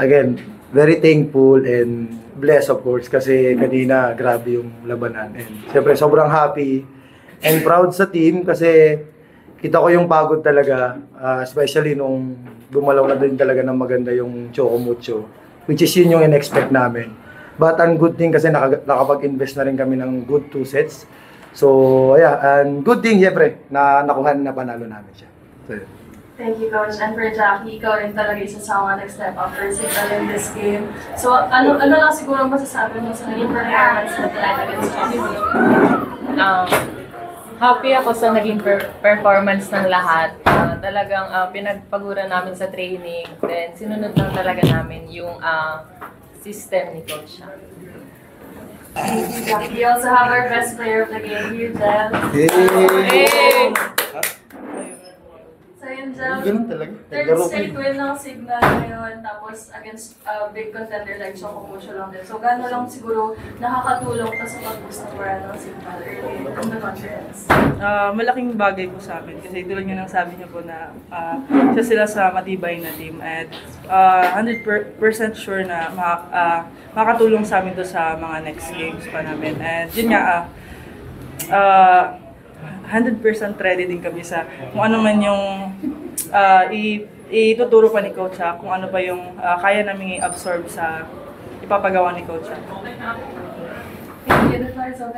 Again, very thankful and blessed of course kasi kanina grabe yung labanan. And siyempre sobrang happy and proud sa team kasi kita ko yung pagod talaga, especially nung gumalaw na din talaga ng maganda yung Choco Mucho, which is yun yung in-expect namin. But ang good thing kasi nakapag-invest na rin kami ng good 2 sets. So, yeah, and good thing siyempre na nakuha na panalo namin siya. So, yeah. Thank you, Coach. And for Jackie, ikaw rin talaga isa sa mga nag-step up for signal in this game. So, ano lang siguro masasabi mo sa naging performance na tonight against Chelsea? Happy ako sa naging performance ng lahat. Talagang pinagpagura namin sa training. Then, sinunod lang talaga namin yung system ni Coach. Thank you, Jackie. We also have our best player of the game here, Jel. Hey! So yun, Jel. Ganun talaga. Third straight win ng Signal ngayon, tapos against big contender like Choco Mucho lang din. So gano'n lang siguro nakakatulong pa sa pag-boost ng moral ng Signal early in the conference? Malaking bagay po sa amin kasi tulad nga ng sabi niyo po na siya sila sa matibay na team at 100% sure na makakatulong sa amin to sa mga next games pa namin. And yun nga, 100% ready din kami sa kung ano man yung ituturo pa ni Coach, kung ano pa yung kaya namin i-absorb sa ipapagawa ni Coach.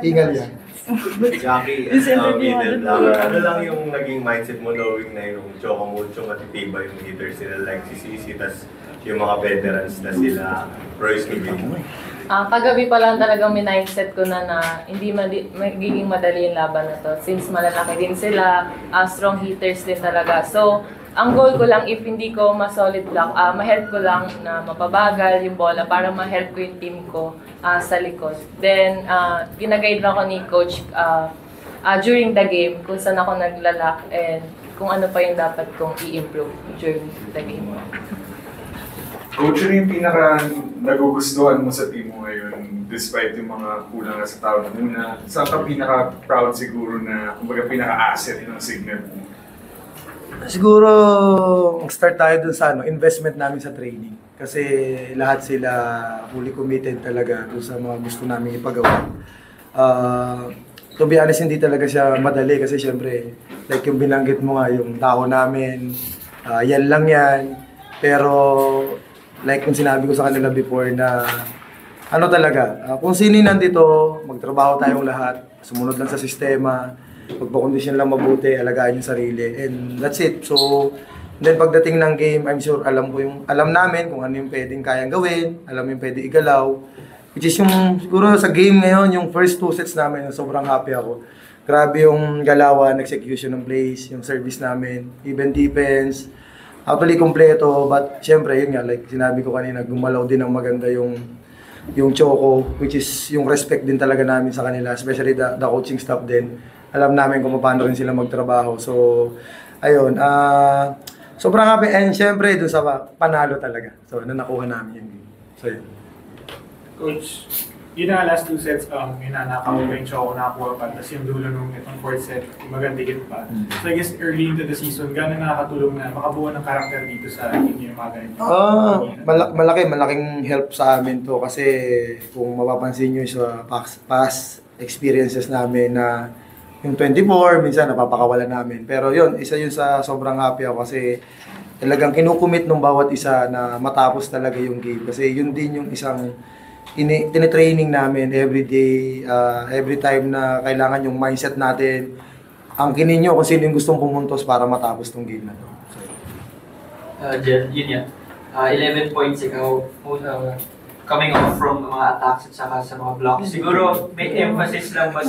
Ingal yan. Jackie, ano lang yung naging mindset mo knowing na yung Choco Mucho matitiba yung leaders sila like si Sisi, tas yung mga veterans na sila, Royce Nubin? Kagabi pa lang talagang mindset ko na hindi magiging madali yung laban na to. Since malalaki din sila, strong hitters din talaga. So, ang goal ko lang, if hindi ko ma-solid block, ma-help ko lang na mapabagal yung bola para ma-help ko yung team ko sa likod. Then, ginaguide lang ako ni Coach during the game kung saan ako naglalak and kung ano pa yung dapat kong i-improve during the game. Coach, ano yung pinaka nagugustuhan mo sa team mo ngayon despite yung mga kulang na sa tao na muna? Saan ka pinaka-proud siguro na kumbaga pinaka-asset ng Signal? Siguro, start tayo dun sa investment namin sa training. Kasi lahat sila fully committed talaga dun sa mga gusto namin ipagawa. To be honest, hindi talaga siya madali kasi syempre, like yung binanggit mo nga, yung tao namin, yan lang yan. Pero, like kung sinabi ko sa kanila before na ano talaga, kung sino nandito, magtrabaho tayong lahat, sumunod lang sa sistema, magpakondisyon lang mabuti, alagaan yung sarili, and that's it. So, then pagdating ng game, I'm sure alam namin kung ano yung pwedeng kayang gawin, alam yung pwede igalaw, which is yung, siguro sa game ngayon, yung first 2 sets namin, sobrang happy ako. Grabe yung galawan, execution ng plays, yung service namin, even defense, actually kompleto, but syempre yun nga, like sinabi ko kanina, gumalaw din ng maganda yung Choco, which is yung respect din talaga namin sa kanila, especially the coaching staff din. Alam namin kung paano rin sila magtrabaho. So, ayun, sobrang happy and syempre doon sa panalo talaga. So, nakuha namin yung game. So, yun. Coach, yun na last 2 sets, yun na nakakuha yung Choco, nakakuha pa. Tapos yung dulo nung itong 4th set, magandikit pa. So I guess early into the season, gano'n nakakatulong na makabuo ng karakter dito sa inyo yung mga ganito? Malaking help sa amin to kasi kung mapapansin nyo sa past experiences namin na yung 24, minsan napapakawalan namin. Pero yun, isa yun sa sobrang happy ako kasi talagang kinukumit ng bawat isa na matapos talaga yung game. Kasi yun din yung isang tinitraining namin every day, every time na kailangan yung mindset natin. Ang kininyo kung sino yung gustong pumuntos para matapos tong game na to. Jel, yun yan. 11 points ikaw coming off from mga attacks at saka sa mga blocks. Siguro may emphasis lang ba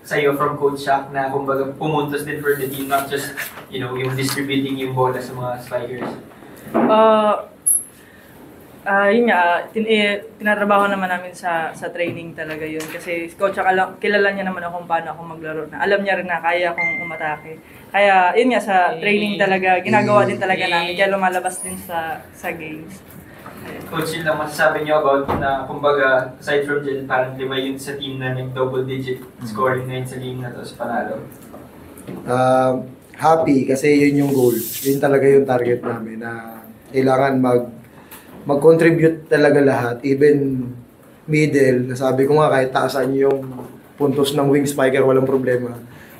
sa iyo from Coach Shaq na kumbaga pumuntos din for the team, not just yung distributing yung bola sa mga strikers? Yun nga, tinatrabaho naman namin sa training talaga yun. Kasi Coach, kilala niya naman ako kung paano ako maglaro. Na alam niya rin na kaya akong umatake. Kaya yun nga, sa training talaga, ginagawa din talaga namin. Kaya lumalabas din sa games. Coach, yun lang masasabi niyo about na kumbaga, aside from Jen, parang 5 yun sa team na nag-double digit scoring na yun sa game na to sa panalo. Happy kasi yun yung goal. Yun talaga yung target namin na kailangan mag-contribute talaga lahat, even middle. Nasabi ko nga kahit taasan yung puntos ng wing spiker, walang problema.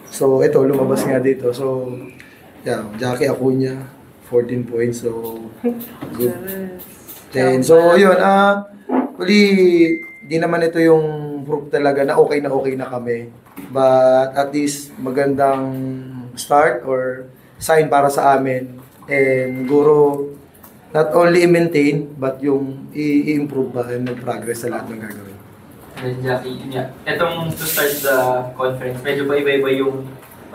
So ito, lumabas nga dito. So, yeah, Jackie Acuña, 14 points. So, good. Then, so yun, di naman ito yung proof talaga na okay na kami. But at least magandang start or sign para sa amin. And guro, not only i-maintain, but yung i-improve ba and mag-progress sa lahat ng gagawin. Then Jackie, yun nga. Etong to start the conference, medyo pa iba-iba yung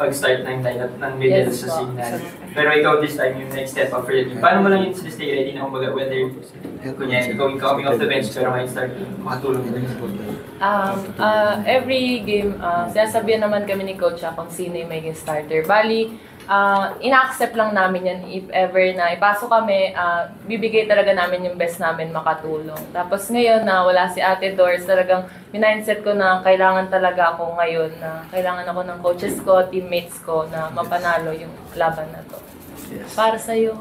pag-start ng lineup ng middle Yes, sa po. Signal. Pero ikaw this time, yung next step up for the team. Paano mo lang yun stay ready na kumbaga whether kunya ikaw yung coming off the bench pero may start makatulong din sa goal? Every game, sinasabihan naman kami ni Coach kung sino yung magiging starter. Bali, ina-accept lang namin yan if ever na ipasok kami, bibigay talaga namin yung best namin makatulong. Tapos ngayon na wala si Ate Doris, talagang mindset ko na kailangan talaga ako ngayon na kailangan ako ng coaches ko, teammates ko na mapanalo yung laban na to. Yes. Para sa'yo.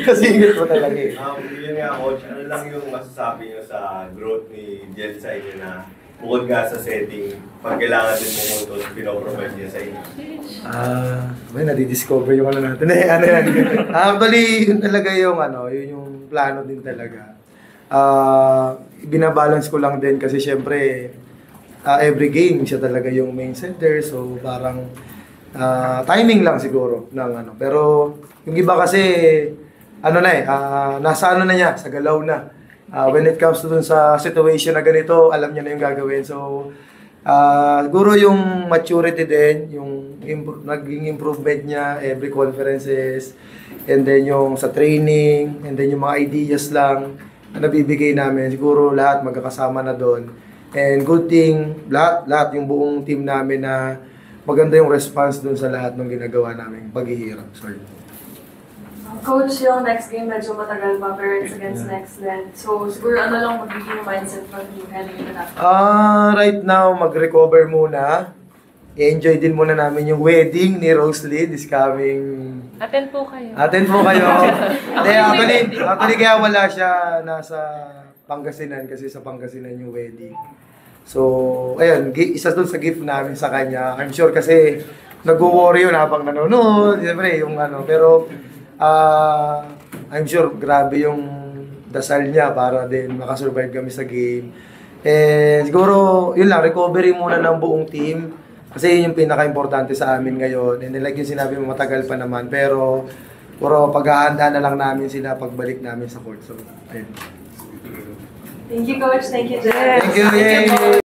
Kasi ingit mo talaga eh. Yun nga, Coach, ano lang yung masasabi nyo sa growth ni Jel sa inyo na bukod nga sa setting, pag kailangan din pumuntos, pinoprovide niya sa inyo? May nadidiscover yung ano natin. Ano yan? Bali, yun talaga yung yun yung plano din talaga. Binabalance ko lang din kasi syempre, every game siya talaga yung main center. So parang timing lang siguro ng Pero yung iba kasi, nasa na niya, sa galaw na. When it comes to dun sa situation na ganito, alam niya na yung gagawin. So, siguro yung maturity din, yung naging improvement niya every conferences, and then yung sa training, and then yung mga ideas lang na nabibigay namin. Siguro lahat magkakasama na doon. And good thing, lahat yung buong team namin na maganda yung response doon sa lahat ng ginagawa namin paghihirap. Sorry. Coach, yung next game medyo matagal pa, pero it's against next net. So, siguro ano lang magiging mindset ng team heading into that? Right now, mag-recover muna. I-enjoy din muna namin yung wedding ni Rosalie this coming... Attend po kayo. Attend po kayo. Actually, kaya wala siya nasa Pangasinan kasi sa Pangasinan yung wedding. So, ayun, isa doon sa gift namin sa kanya. I'm sure kasi nag-worry yun habang nanonood. Siyempre, yung pero... I'm sure grabe yung dasal niya para din makasurvive kami sa game. And siguro, yun lang, recovery muna ng buong team. Kasi yun yung pinaka-importante sa amin ngayon. And then like yung sinabi mo, matagal pa naman. Pero, puro paghahanda na lang namin sila pagbalik namin sa court. So, ayun. Thank you, Coach. Thank you, Jen. Thank you. Yay!